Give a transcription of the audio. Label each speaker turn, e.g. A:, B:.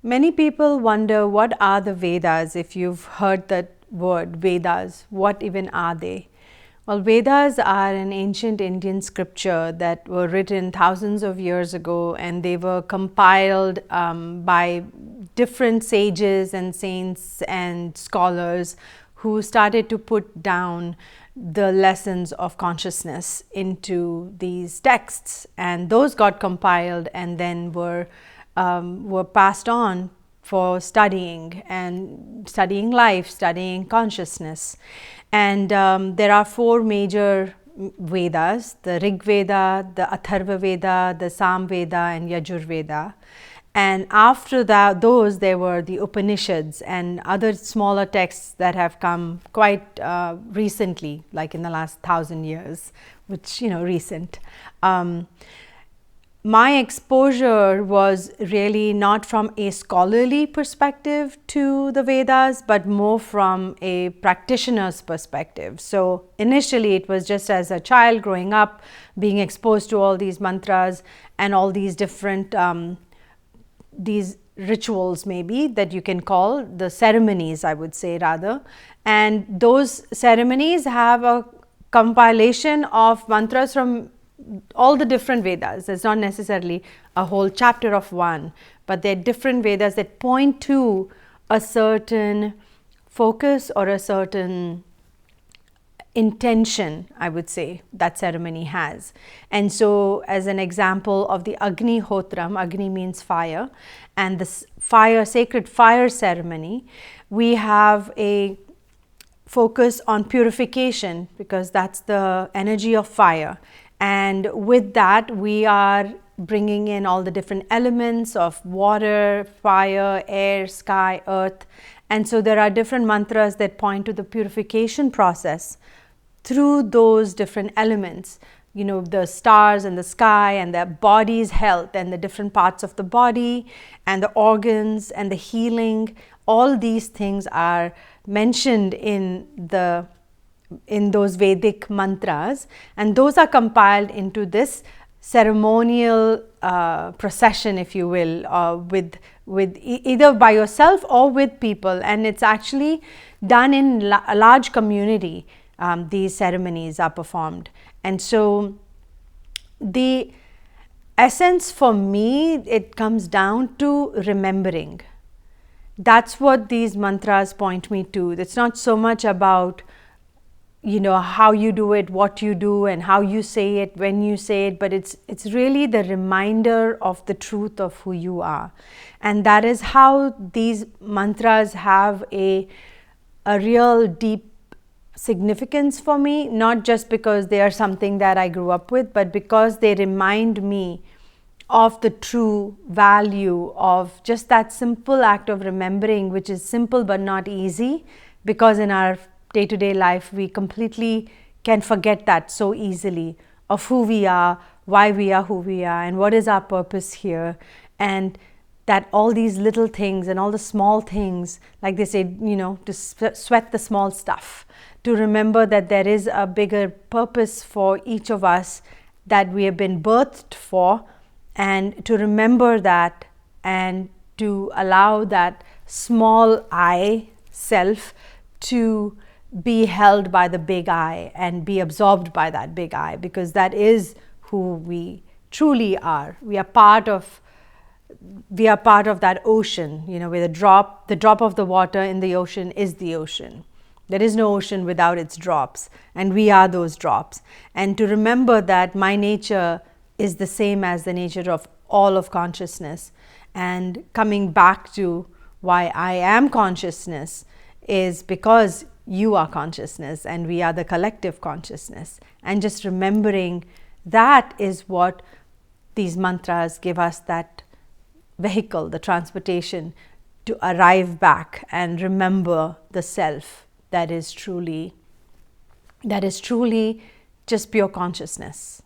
A: Many people wonder, what are the Vedas? If you've heard that word Vedas, what even are they? Well, Vedas are an ancient Indian scripture that were written thousands of years ago, and they were compiled by different sages and saints and scholars who started to put down the lessons of consciousness into these texts, and those got compiled and then were passed on for studying life, studying consciousness. And there are four major Vedas: the Rig Veda, the Atharva Veda, the Sam Veda, and Yajur Veda. And after that, there were the Upanishads and other smaller texts that have come quite recently, like in the last 1,000 years, which, recent. My exposure was really not from a scholarly perspective to the Vedas, but more from a practitioner's perspective. So initially it was just as a child growing up, being exposed to all these mantras and all these different these rituals, maybe, that you can call the ceremonies, I would say, rather. And those ceremonies have a compilation of mantras from all the different Vedas. It's not necessarily a whole chapter of one, but they're different Vedas that point to a certain focus or a certain intention, I would say, that ceremony has. And so, as an example of the Agni Hotram, Agni means fire, and this sacred fire ceremony, we have a focus on purification, because that's the energy of fire. And with that, we are bringing in all the different elements of water, fire, air, sky, earth. And so there are different mantras that point to the purification process through those different elements, the stars and the sky and the body's health and the different parts of the body and the organs and the healing. All these things are mentioned in those Vedic mantras, and those are compiled into this ceremonial procession, if you will, with either by yourself or with people. And it's actually done in a large community. These ceremonies are performed. And so the essence for me, it comes down to remembering. That's what these mantras point me to. It's not so much about how you do it, what you do, and how you say it, when you say it, but it's really the reminder of the truth of who you are. And that is how these mantras have a real deep significance for me, not just because they are something that I grew up with, but because they remind me of the true value of just that simple act of remembering, which is simple but not easy, because in our day-to-day life we completely can forget that so easily, of who we are, why we are who we are, and what is our purpose here. And that all these little things and all the small things, like they say, to sweat the small stuff, to remember that there is a bigger purpose for each of us that we have been birthed for, and to remember that, and to allow that small I self to be held by the big I and be absorbed by that big I, because that is who we truly are. We are part of that ocean, where the drop of the water in the ocean is the ocean. There is no ocean without its drops, and we are those drops. And to remember that my nature is the same as the nature of all of consciousness, and coming back to why I am consciousness is because you are consciousness and we are the collective consciousness. And just remembering that is what these mantras give us, that vehicle, the transportation to arrive back and remember the self that is truly just pure consciousness.